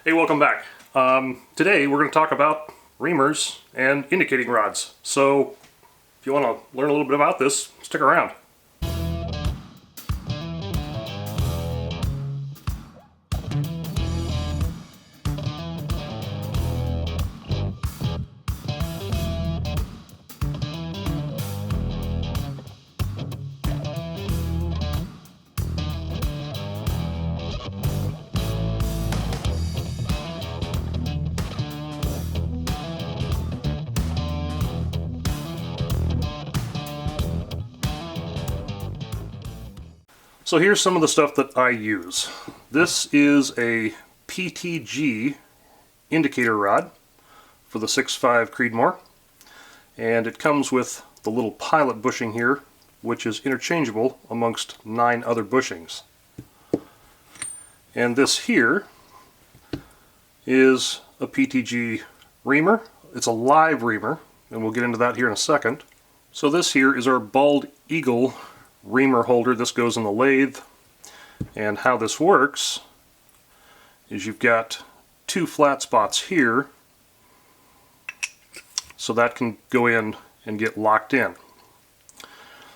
Hey, welcome back. Today we're going to talk about reamers and indicating rods. So if you want to learn a little bit about this, stick around. So here's some of the stuff that I use. This is a PTG indicator rod for the 6.5 Creedmoor, and it comes with the little pilot bushing here, which is interchangeable amongst 9 other bushings. And this here is a PTG reamer. It's a live reamer, and we'll get into that here in a second. So this here is our Bald Eagle reamer holder. This goes in the lathe, and how this works is you've got 2 flat spots here, so that can go in and get locked in.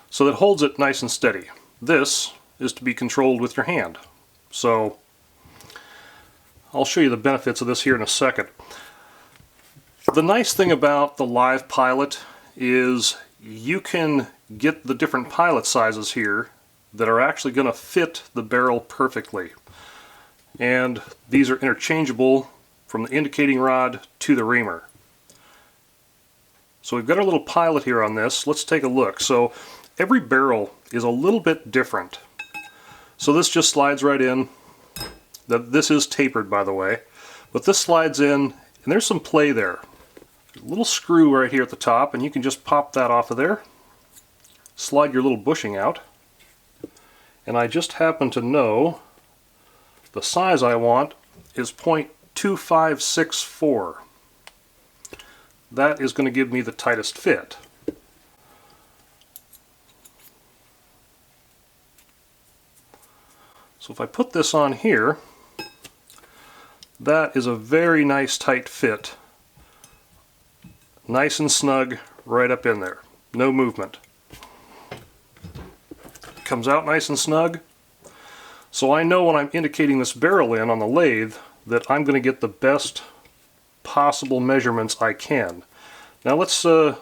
So that holds it nice and steady. This is to be controlled with your hand. So I'll show you the benefits of this here in a second. The nice thing about the live pilot is you can get the different pilot sizes here that are actually going to fit the barrel perfectly. And these are interchangeable from the indicating rod to the reamer. So we've got our little pilot here on this. Let's take a look. So every barrel is a little bit different. So this just slides right in. This is tapered, by the way. But this slides in, and there's some play there. A little screw right here at the top, and you can just pop that off of there. Slide your little bushing out. And I just happen to know the size I want is .2564. That is going to give me the tightest fit. So if I put this on here, that is a very nice tight fit. Nice and snug right up in there. No movement. Comes out nice and snug. So I know when I'm indicating this barrel in on the lathe that I'm going to get the best possible measurements I can. Now let's take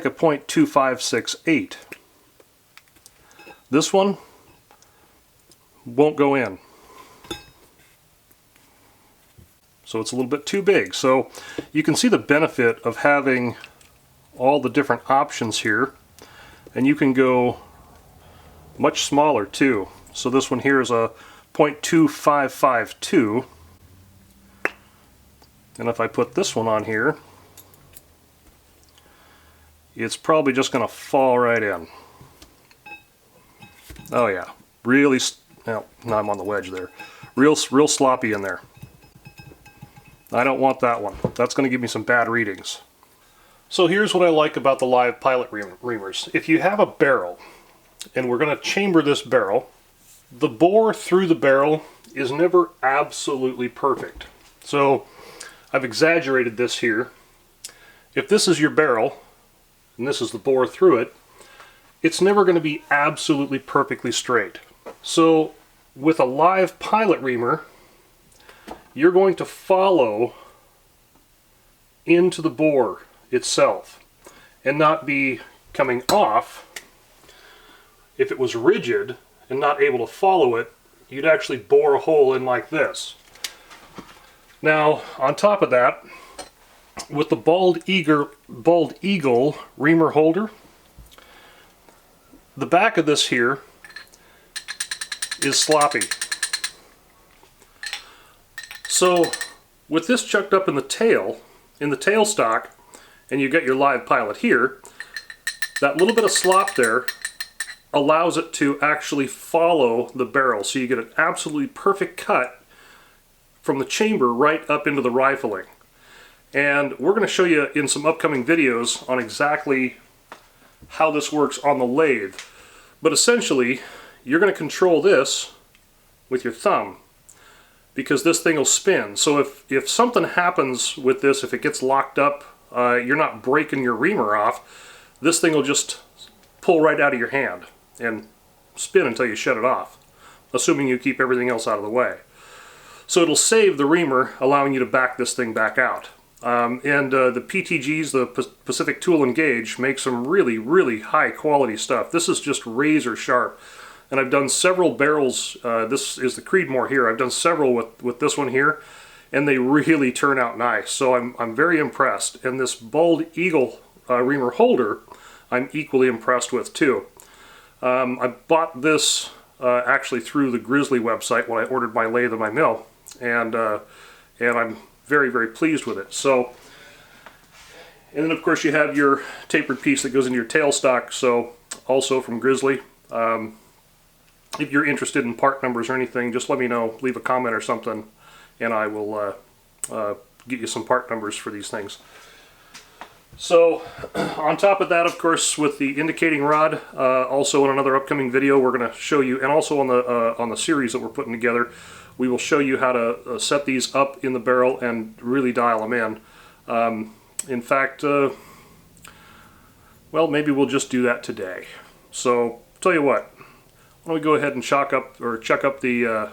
a .2568. This one won't go in. So it's a little bit too big. So you can see the benefit of having all the different options here, and you can go much smaller too. So this one here is a .2552, and if I put this one on here, it's probably just going to fall right in. Oh yeah, really, now I'm on the wedge there. Real sloppy in there. I don't want that one. That's going to give me some bad readings. So here's what I like about the live pilot reamers. If you have a barrel, and we're going to chamber this barrel, the bore through the barrel is never absolutely perfect. So I've exaggerated this here. If this is your barrel, and this is the bore through it, it's never going to be absolutely perfectly straight. So with a live pilot reamer, you're going to follow into the bore itself and not be coming off. If it was rigid and not able to follow it, you'd actually bore a hole in like this. Now, on top of that, with the Bald Eagle reamer holder, the back of this here is sloppy. So with this chucked up in the tailstock, and you've got your live pilot here, that little bit of slop there allows it to actually follow the barrel, so you get an absolutely perfect cut from the chamber right up into the rifling. And we're going to show you in some upcoming videos on exactly how this works on the lathe. But essentially, you're going to control this with your thumb. because this thing will spin. So if something happens with this, if it gets locked up, you're not breaking your reamer off, this thing will just pull right out of your hand and spin until you shut it off, assuming you keep everything else out of the way. So it'll save the reamer, allowing you to back this thing back out. The PTGs, the Pacific Tool and Gauge, make some really, really high quality stuff. This is just razor sharp. And I've done several barrels, this is the Creedmoor here, I've done several with this one here, and they really turn out nice. So I'm very impressed. And this Bald Eagle reamer holder, I'm equally impressed with too. I bought this actually through the Grizzly website when I ordered my lathe and my mill, and I'm very, very pleased with it. So, and then of course you have your tapered piece that goes into your tailstock, so also from Grizzly. If you're interested in part numbers or anything, just let me know, leave a comment or something, and I will get you some part numbers for these things. So on top of that, of course, with the indicating rod, also in another upcoming video we're going to show you, and also on the series that we're putting together, we will show you how to set these up in the barrel and really dial them in. In fact, well, maybe we'll just do that today. So tell you what, why don't we go ahead and check up the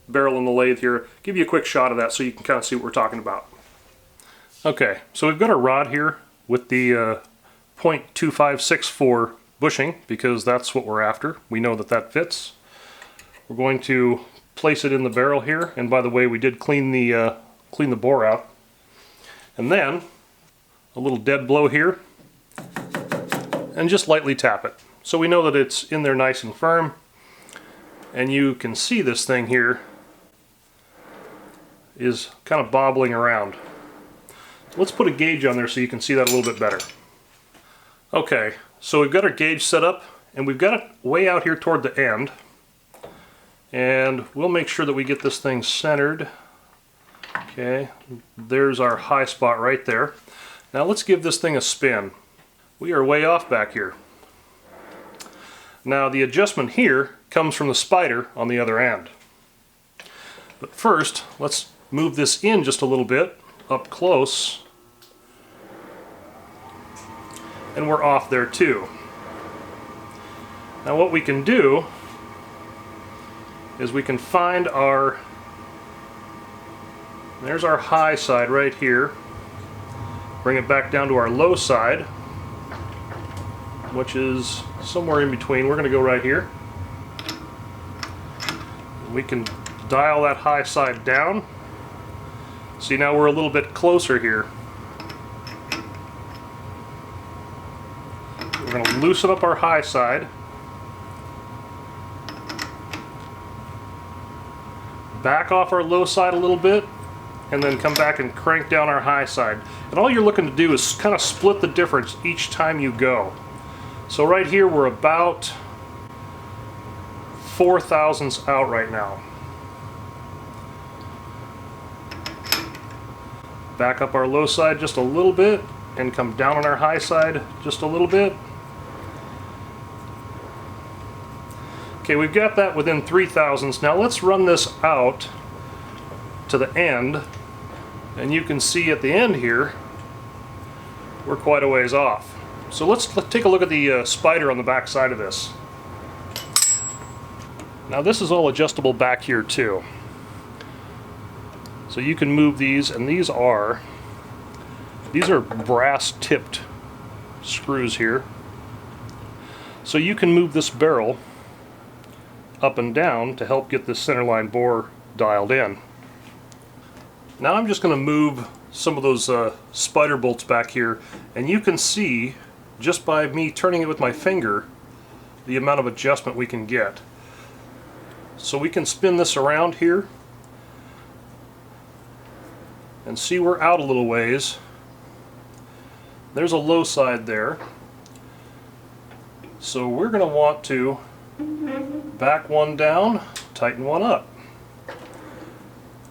barrel in the lathe here, give you a quick shot of that so you can kind of see what we're talking about. Okay, so we've got our rod here with the .2564 bushing, because that's what we're after. We know that that fits. We're going to place it in the barrel here, and by the way, we did clean the bore out. And then a little dead blow here, and just lightly tap it. So we know that it's in there nice and firm, and you can see this thing here is kind of bobbling around. Let's put a gauge on there so you can see that a little bit better. Okay, so we've got our gauge set up, and we've got it way out here toward the end. And we'll make sure that we get this thing centered. Okay, there's our high spot right there. Now let's give this thing a spin. We are way off back here. Now the adjustment here comes from the spider on the other end. But first, let's move this in just a little bit, up close. And we're off there too. Now what we can do is we can find there's our high side right here, bring it back down to our low side, which is somewhere in between. We're going to go right here. We can dial that high side down. See, now we're a little bit closer here. We're going to loosen up our high side. Back off our low side a little bit, and then come back and crank down our high side. And all you're looking to do is kind of split the difference each time you go. So right here we're about 4 thousandths out right now. Back up our low side just a little bit, and come down on our high side just a little bit. Okay, we've got that within 3 thousandths. Now let's run this out to the end, and you can see at the end here we're quite a ways off. So let's take a look at the spider on the back side of this. Now this is all adjustable back here too. So you can move these, and these are brass tipped screws here. So you can move this barrel up and down to help get this centerline bore dialed in. Now I'm just going to move some of those spider bolts back here, and you can see just by me turning it with my finger the amount of adjustment we can get. So we can spin this around here and see we're out a little ways. There's a low side there. So we're going to want to back one down, tighten one up.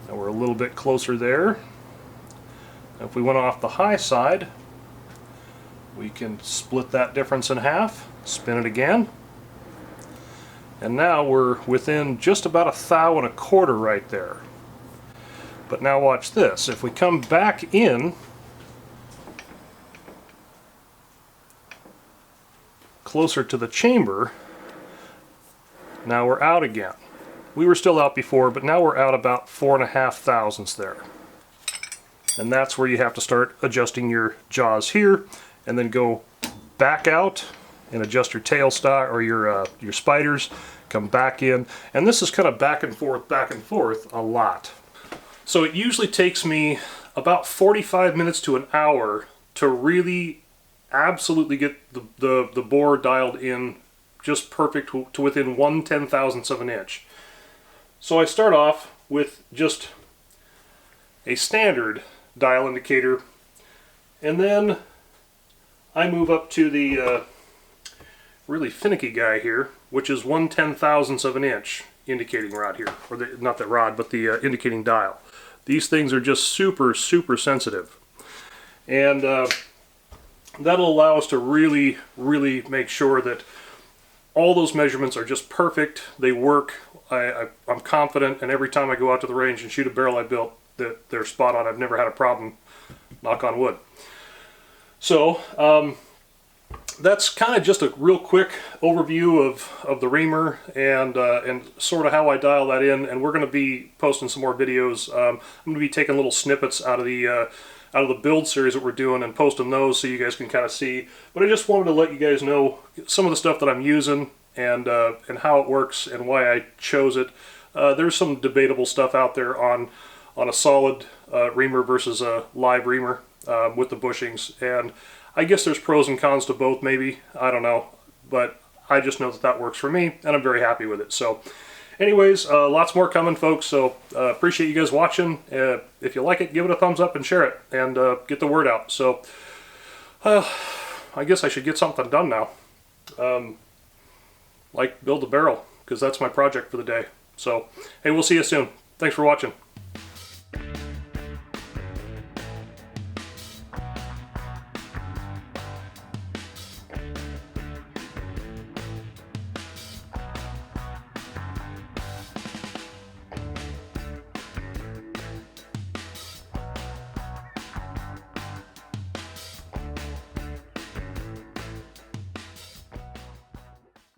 Now we're a little bit closer there. If we went off the high side, we can split that difference in half, spin it again, and now we're within just about 1 1/4 right there. But now watch this. If we come back in closer to the chamber, now we're out again. We were still out before, but now we're out about 4.5 thousandths there. And that's where you have to start adjusting your jaws here, and then go back out and adjust your tailstock or your spiders, come back in, and this is kind of back and forth a lot. So it usually takes me about 45 minutes to an hour to really absolutely get the bore dialed in just perfect to within 1/10,000th of an inch. So I start off with just a standard dial indicator, and then I move up to the really finicky guy here, which is 1/10,000th of an inch indicating rod here, or not the rod, but the indicating dial. These things are just super sensitive, and that'll allow us to really make sure that all those measurements are just perfect. They work. I'm confident, and every time I go out to the range and shoot a barrel I built, that they're spot on. I've never had a problem, knock on wood. So that's kind of just a real quick overview of the reamer and sort of how I dial that in. And we're going to be posting some more videos. I'm going to be taking little snippets out of the build series that we're doing and posting those so you guys can kind of see. But I just wanted to let you guys know some of the stuff that I'm using and how it works and why I chose it. There's some debatable stuff out there on a solid reamer versus a live reamer with the bushings, and I guess there's pros and cons to both, maybe, I don't know, but I just know that that works for me, and I'm very happy with it. So anyways, lots more coming, folks, so appreciate you guys watching. If you like it, give it a thumbs up and share it, and get the word out. So I guess I should get something done now, like build a barrel, because that's my project for the day. So hey, we'll see you soon. Thanks for watching.